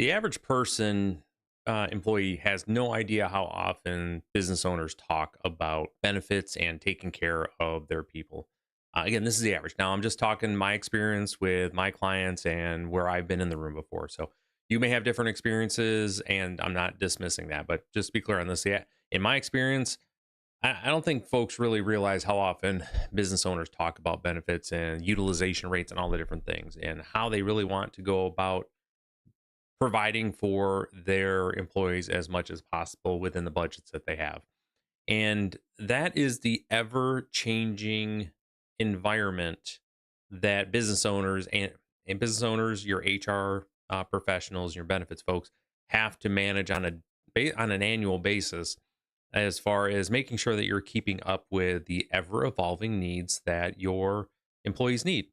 The average person, employee, has no idea how often business owners talk about benefits and taking care of their people. Again, this is the average. Now, I'm just talking my experience with my clients and where I've been in the room before. So you may have different experiences, and I'm not dismissing that, but just to be clear on this. Yeah, in my experience, I don't think folks really realize how often business owners talk about benefits and utilization rates and all the different things and how they really want to go about providing for their employees as much as possible within the budgets that they have. And that is the ever changing environment that business owners and business owners, your HR professionals, your benefits folks have to manage on on an annual basis, as far as making sure that you're keeping up with the ever evolving needs that your employees need.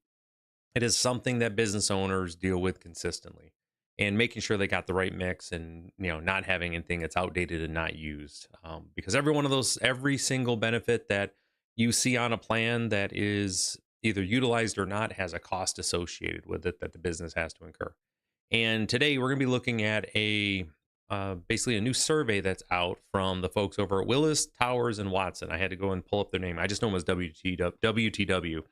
It is something that business owners deal with consistently, and making sure they got the right mix, and not having anything that's outdated and not used, because every single benefit that you see on a plan that is either utilized or not has a cost associated with it that the business has to incur. And today we're going to be looking at a basically a new survey that's out from the folks over at Willis Towers and Watson. I had to go and pull up their name. I just know them as WTW,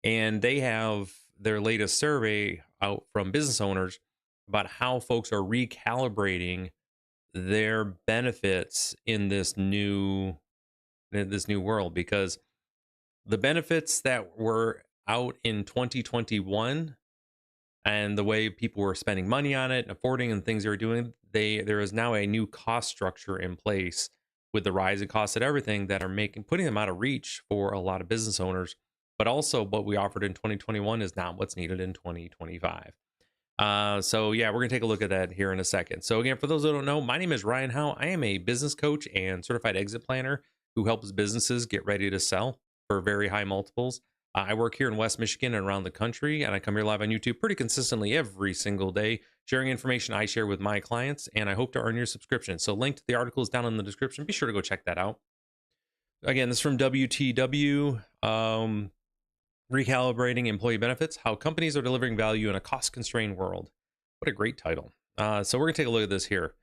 and they have their latest survey out from business owners about how folks are recalibrating their benefits in this new world, because the benefits that were out in 2021 and the way people were spending money on it and affording and things they were doing, there is now a new cost structure in place with the rising costs of everything that are putting them out of reach for a lot of business owners. But also, what we offered in 2021 is not what's needed in 2025. So yeah, we're gonna take a look at that here in a second. So again, for those who don't know, my name is Ryan Howe. I am a business coach and certified exit planner who helps businesses get ready to sell for very high multiples. I work here in West Michigan and around the country, and I come here live on YouTube pretty consistently every single day, sharing information I share with my clients, and I hope to earn your subscription. So link to the article is down in the description. Be sure to go check that out. Again, this is from WTW. Recalibrating employee benefits, how companies are delivering value in a cost-constrained world. What a great title. So we're gonna take a look at this here.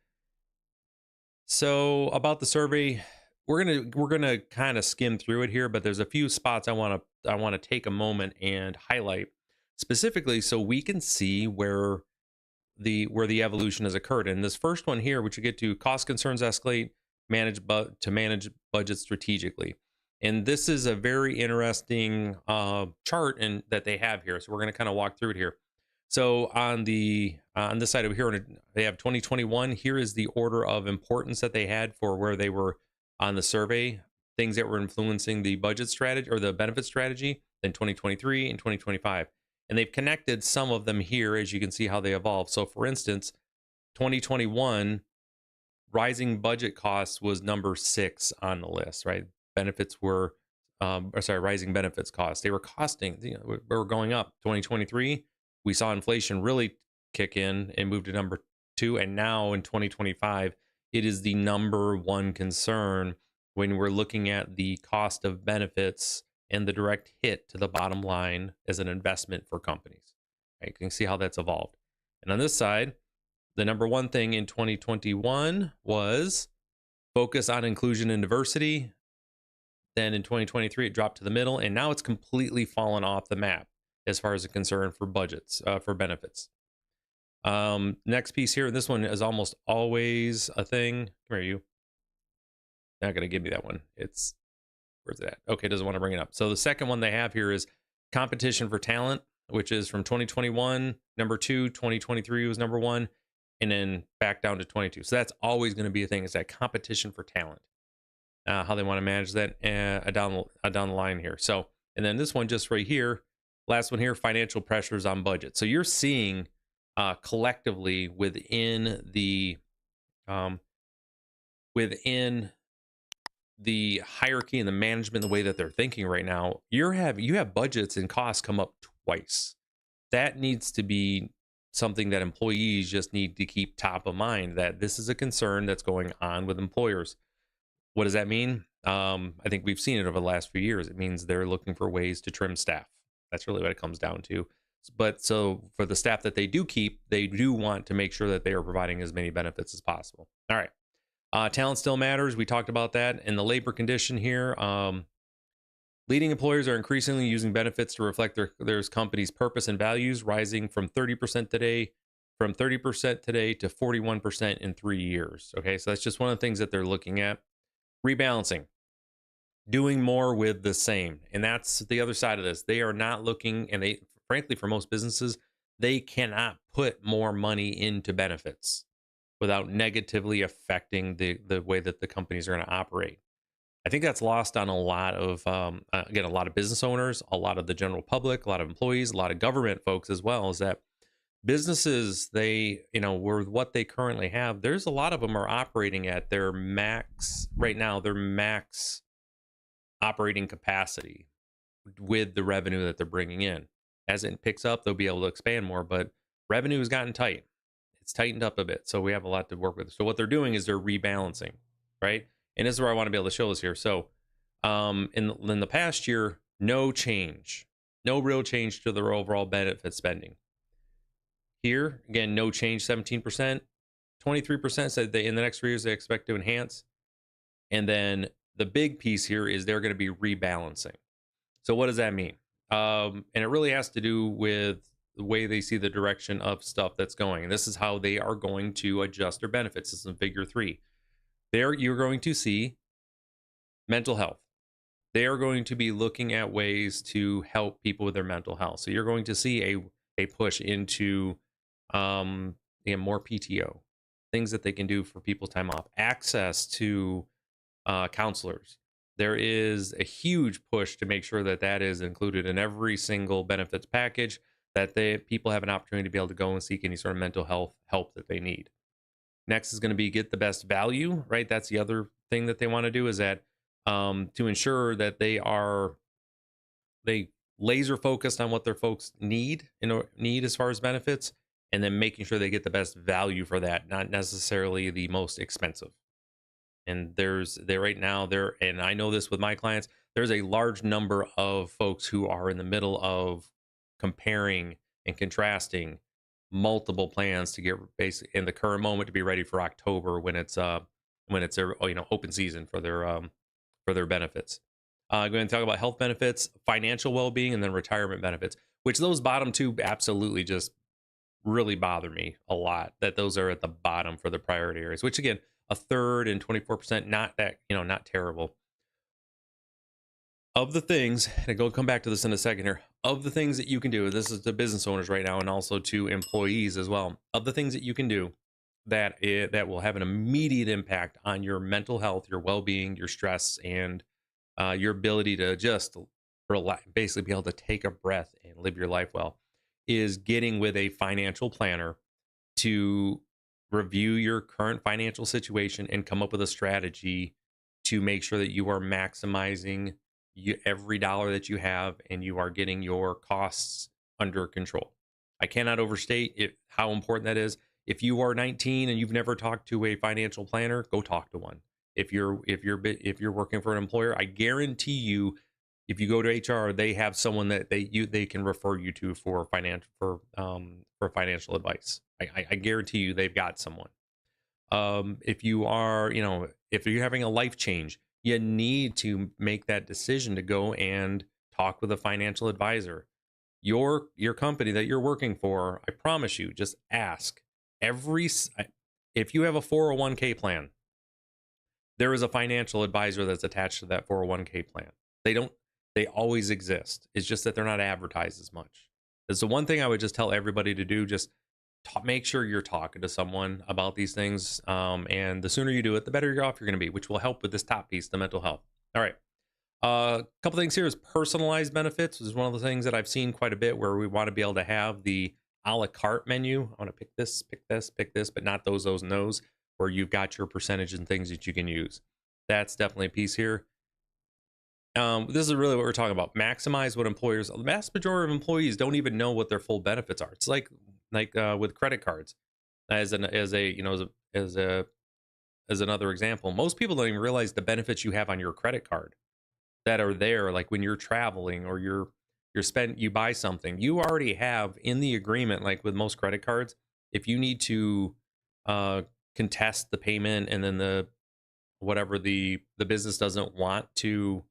So about the survey, we're gonna kind of skim through it here, but there's a few spots I want to take a moment and highlight specifically so we can see where the evolution has occurred. And this first one here, which you get to, cost concerns escalate, manage budgets strategically. And this is a very interesting chart and that they have here. So we're going to kind of walk through it here. So on this side over here, they have 2021. Here is the order of importance that they had for where they were on the survey, things that were influencing the budget strategy or the benefit strategy, then 2023 and 2025. And they've connected some of them here, as you can see how they evolve. So for instance, 2021, rising budget costs was number 6 on the list, right? Benefits were, rising benefits costs. They were costing, we were going up. 2023, we saw inflation really kick in and move to number 2. And now in 2025, it is the number 1 concern when we're looking at the cost of benefits and the direct hit to the bottom line as an investment for companies. Right? You can see how that's evolved. And on this side, the number 1 thing in 2021 was focus on inclusion and diversity. Then in 2023, it dropped to the middle, and now it's completely fallen off the map as far as a concern for budgets, for benefits. Next piece here, this one is almost always a thing. Come here, you. Not going to give me that one. Where's it at? Okay, doesn't want to bring it up. So the second one they have here is competition for talent, which is from 2021, number 2, 2023 was number 1, and then back down to 22. So that's always going to be a thing, is that competition for talent. How they want to manage that down the line here. So, and then this one just right here, last one here, financial pressures on budget. So you're seeing collectively within the hierarchy and the management, the way that they're thinking right now, you have budgets and costs come up twice. That needs to be something that employees just need to keep top of mind, that this is a concern that's going on with employers. What does that mean? I think we've seen it over the last few years. It means they're looking for ways to trim staff. That's really what it comes down to. But so for the staff that they do keep, they do want to make sure that they are providing as many benefits as possible. All right. Talent still matters. We talked about that. And the labor condition here. Leading employers are increasingly using benefits to reflect their company's purpose and values, rising from 30% today, to 41% in 3 years. Okay, so that's just one of the things that they're looking at. Rebalancing, doing more with the same. And that's the other side of this. They are not looking, and they, frankly, for most businesses, they cannot put more money into benefits without negatively affecting the way that the companies are going to operate. I think that's lost on a lot of, again, a lot of business owners, a lot of the general public, a lot of employees, a lot of government folks as well, is that businesses, they, with what they currently have, there's a lot of them are operating at their max right now, their max operating capacity with the revenue that they're bringing in. As it picks up, they'll be able to expand more, but revenue has gotten tight. It's tightened up a bit. So we have a lot to work with. So what they're doing is they're rebalancing, right? And this is where I want to be able to show this here. So in the past year, no change, no real change to their overall benefit spending. Here, again, no change, 17%. 23% said they in the next 3 years they expect to enhance. And then the big piece here is they're going to be rebalancing. So what does that mean? And it really has to do with the way they see the direction of stuff that's going. And this is how they are going to adjust their benefits. This is in figure 3. There you're going to see mental health. They are going to be looking at ways to help people with their mental health. So you're going to see a push into more PTO, things that they can do for people's time off, access to counselors. There is a huge push to make sure that that is included in every single benefits package, that people have an opportunity to be able to go and seek any sort of mental health help that they need. Next is going to be get the best value, right? That's the other thing that they want to do, is that to ensure that they laser focused on what their folks need as far as benefits, and then making sure they get the best value for that, not necessarily the most expensive. And right now, and I know this with my clients, there's a large number of folks who are in the middle of comparing and contrasting multiple plans to get basic in the current moment to be ready for October when it's their open season for their benefits. I'm going to talk about health benefits, financial well-being, and then retirement benefits, which those bottom two absolutely just really bother me a lot, that those are at the bottom for the priority areas, which again, a third and 24%, not that, not terrible. Of the things, and I'll come back to this in a second here, of the things that you can do, this is to business owners right now and also to employees as well, of the things that you can do that will have an immediate impact on your mental health, your well-being, your stress, and your ability to just basically be able to take a breath and live your life well, is getting with a financial planner to review your current financial situation and come up with a strategy to make sure that you are maximizing every dollar that you have and you are getting your costs under control. I cannot overstate how important that is. If you are 19 and you've never talked to a financial planner, go talk to one. If you're working for an employer, I guarantee you, if you go to HR, they have someone that they can refer you to for financial advice. I guarantee you they've got someone. If you are, if you're having a life change, you need to make that decision to go and talk with a financial advisor. Your company that you're working for, I promise you, just ask if you have a 401k plan, there is a financial advisor that's attached to that 401k plan. They always exist. It's just that they're not advertised as much. It's the one thing I would just tell everybody to do. Just make sure you're talking to someone about these things. And the sooner you do it, the better off you're going to be, which will help with this top piece, the mental health. All right. A couple things here is personalized benefits. This is one of the things that I've seen quite a bit, where we want to be able to have the a la carte menu. I want to pick this, but not those, and those, where you've got your percentage and things that you can use. That's definitely a piece here. This is really what we're talking about. Maximize what employers, the vast majority of employees don't even know what their full benefits are. It's like with credit cards, as another example. Most people don't even realize the benefits you have on your credit card that are there, like when you're traveling or you're you buy something, you already have in the agreement, like with most credit cards, if you need to uh, contest the payment, and then the whatever the business doesn't want to,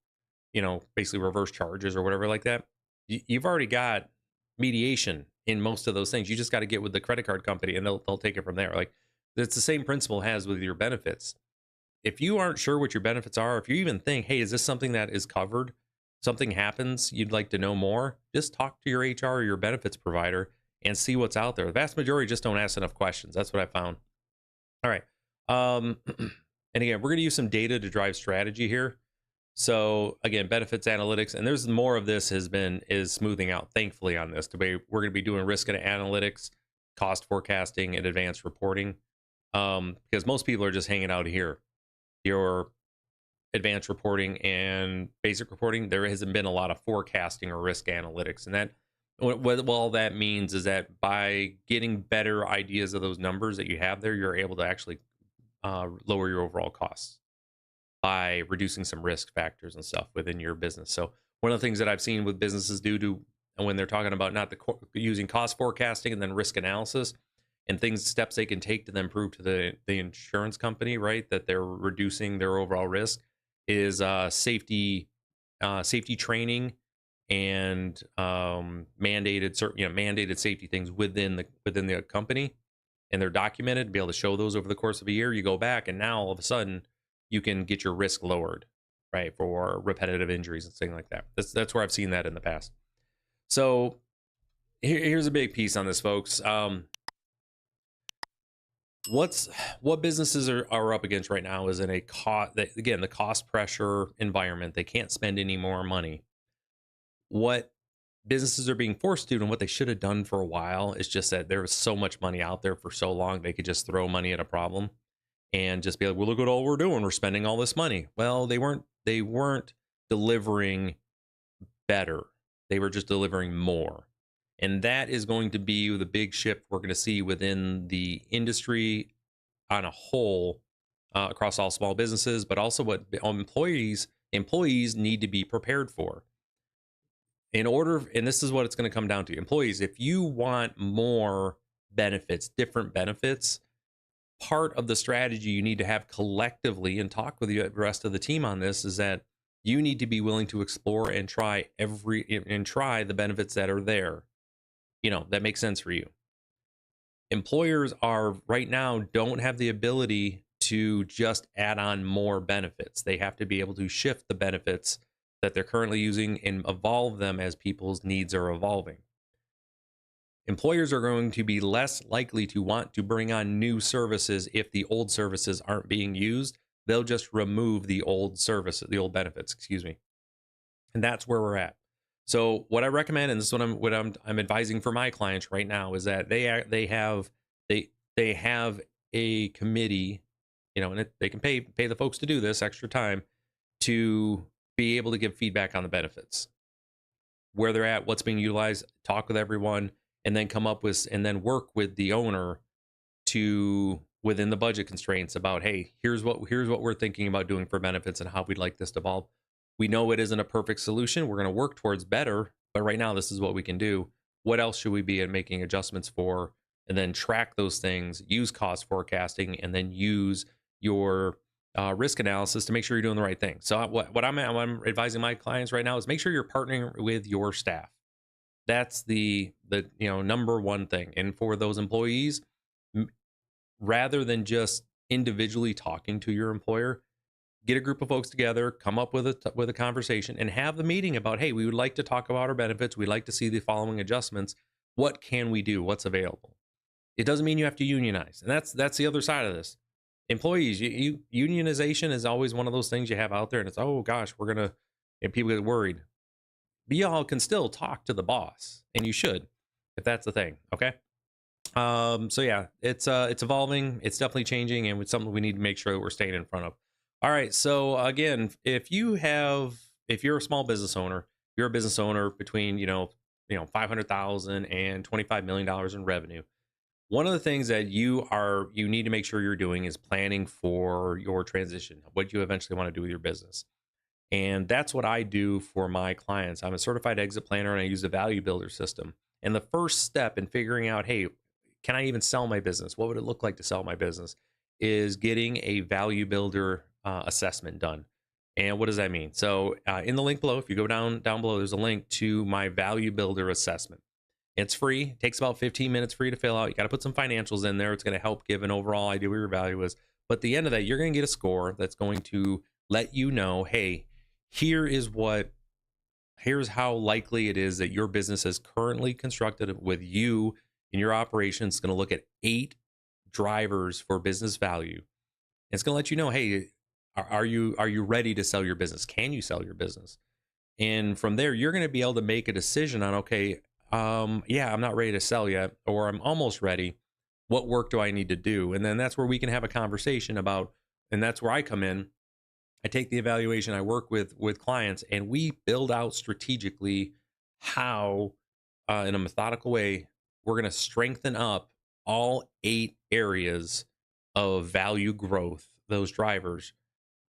basically reverse charges or whatever like that, you've already got mediation in most of those things. You just got to get with the credit card company, and they'll take it from there. Like, it's the same principle has with your benefits. If you aren't sure what your benefits are, if you even think, hey, is this something that is covered? Something happens, you'd like to know more, just talk to your HR or your benefits provider and see what's out there. The vast majority just don't ask enough questions. That's what I found. All right. And again, we're going to use some data to drive strategy here. So again, benefits analytics, and there's more of this is smoothing out, thankfully, on this. We're going to be doing risk and analytics, cost forecasting, and advanced reporting. Because most people are just hanging out here. Your advanced reporting and basic reporting, there hasn't been a lot of forecasting or risk analytics. And that, what all that means is that by getting better ideas of those numbers that you have there, you're able to actually lower your overall costs by reducing some risk factors and stuff within your business. So one of the things that I've seen with businesses when they're talking about not using cost forecasting and then risk analysis and steps they can take to then prove to the insurance company, right, that they're reducing their overall risk, is safety training and mandated safety things within the company, and they're documented to be able to show those over the course of a year. You go back, and now all of a sudden you can get your risk lowered, right, for repetitive injuries and things like that. That's where I've seen that in the past. So here's a big piece on this, folks. What businesses are up against right now is in a the cost pressure environment. They can't spend any more money. What businesses are being forced to do, and what they should have done for a while, is just that there was so much money out there for so long, they could just throw money at a problem and just be like, well, look at all we're doing, we're spending all this money. Well, they weren't delivering better, they were just delivering more. And that is going to be the big shift we're going to see within the industry on a whole, across all small businesses, but also what employees need to be prepared for. And this is what it's going to come down to. Employees, if you want more benefits, different benefits, part of the strategy you need to have collectively, and talk with the rest of the team on this, is that you need to be willing to explore and try the benefits that are there, that makes sense for you. Employers right now don't have the ability to just add on more benefits. They have to be able to shift the benefits that they're currently using and evolve them as people's needs are evolving. Employers are going to be less likely to want to bring on new services if the old services aren't being used. They'll just remove the old benefits, and that's where we're at. So what I recommend, and this is what I'm advising for my clients right now, is that they have a committee, and they can pay the folks to do this extra time to be able to give feedback on the benefits, where they're at, what's being utilized, talk with everyone, and then work with the owner to, within the budget constraints, about, hey, here's what we're thinking about doing for benefits and how we'd like this to evolve. We know it isn't a perfect solution. We're going to work towards better, but right now this is what we can do. What else should we be making adjustments for? And then track those things, use cost forecasting, and then use your risk analysis to make sure you're doing the right thing. So what I'm advising my clients right now is make sure you're partnering with your staff. That's the number one thing. And for those employees, rather than just individually talking to your employer, get a group of folks together, come up with a conversation, and have the meeting about, hey, we would like to talk about our benefits. We'd like to see the following adjustments. What can we do? What's available? It doesn't mean you have to unionize. And that's the other side of this. Employees, unionization is always one of those things you have out there, and it's, oh gosh, and people get worried. But y'all can still talk to the boss, and you should, if that's the thing. Okay. So yeah, it's evolving. It's definitely changing, and it's something we need to make sure that we're staying in front of. All right. So again, if you're a small business owner, you're a business owner between, 500,000 and $25 million in revenue. One of the things that you need to make sure you're doing is planning for your transition, what you eventually want to do with your business. And that's what I do for my clients. I'm a certified exit planner and I use the value builder system. And the first step in figuring out, hey, can I even sell my business? What would it look like to sell my business? Is getting a value builder assessment done. And what does that mean? So in the link below, if you go down below, there's a link to my value builder assessment. It's free. It takes about 15 minutes for you to fill out. You got to put some financials in there. It's going to help give an overall idea what your value is. But at the end of that, you're going to get a score that's going to let you know, hey, here is what here's how likely it is that your business is currently constructed with you in your operations. It's going to look at 8 drivers for business value. It's going to let you know, hey, are you ready to sell your business? Can you sell your business? And from there, you're going to be able to make a decision on, okay, yeah, I'm not ready to sell yet, or I'm almost ready. What work do I need to do? And then that's where we can have a conversation about, and that's where I come in. I take the evaluation, I work with clients, and we build out strategically how, in a methodical way, we're going to strengthen up all 8 areas of value growth, those drivers,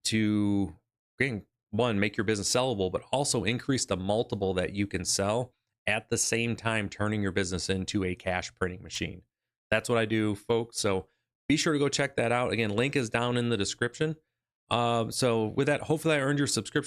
to, again, one, make your business sellable, but also increase the multiple that you can sell at the same time turning your business into a cash printing machine. That's what I do, folks. So be sure to go check that out. Again, link is down in the description. So with that, hopefully I earned your subscription.